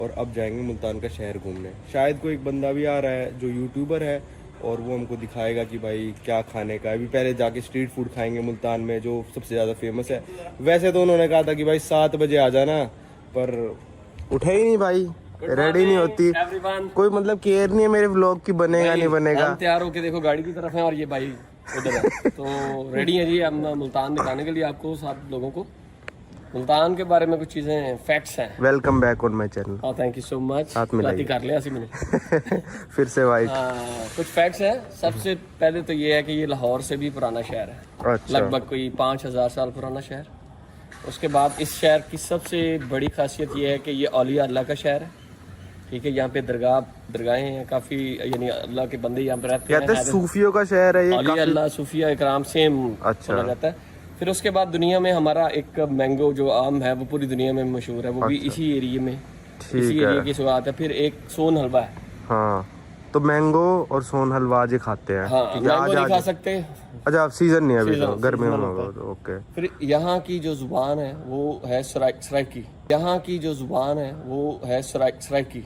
और अब जाएंगे मुल्तान का शहर घूमने। शायद कोई एक बंदा भी आ रहा है जो यूट्यूबर है और वो हमको दिखाएगा कि भाई क्या खाने का है। अभी पहले जाके स्ट्रीट फूड खाएंगे मुल्तान में जो सबसे ज़्यादा फेमस है। वैसे तो उन्होंने कहा था कि भाई 7 बजे आ जाना, पर उठे ही नहीं भाई, रेडी नहीं होती कोई, मतलब केयर नहीं है मेरे व्लॉग की, बनेगा नहीं बनेगा। हम तैयार होके देखो गाड़ी की तरफ है और ये भाई उधर है। तो रेडी है जी हम मुल्तान दिखाने के लिए आपको, सब लोगों को मुल्तान के बारे में कुछ चीजें फैक्ट्स हैं। Welcome back on my channel. हाँ थैंक यू सो मच। हाथ मिलाइए। कर लिया मैंने फिर से वाइट। कुछ फैक्ट्स हैं। सबसे पहले तो ये है कि ये लाहौर से भी पुराना शहर है। अच्छा। लगभग कोई 5000 साल पुराना शहर। उसके बाद इस शहर की सबसे बड़ी खासियत ये है कि ये औलिया अल्लाह का शहर है। ठीक है, यहाँ पे दरगाहें हैं काफ़ी, यानी अल्लाह के बंदे यहाँ पे रहते कहते हैं सूफियों का शहर है ये, औलिया अल्लाह सूफिया इकराम सेम अच्छा रहता है। फिर उसके बाद दुनिया में हमारा एक मैंगो जो आम है वो पूरी दुनिया में मशहूर है, वो भी इसी एरिया में, इसी एरिया की शुरुआत है। फिर एक सोन हलवा है। हाँ, तो मैंगो और सोन हलवा आज खाते हैं। हाँ, मैंगो नहीं खा सकते। अच्छा, सीजन नहीं है अभी, तो गर्मियों में होगा तो ओके। फिर यहाँ की जो जुबान है वो है सराइकी। यहाँ की जो जुबान है वो है सराइकी।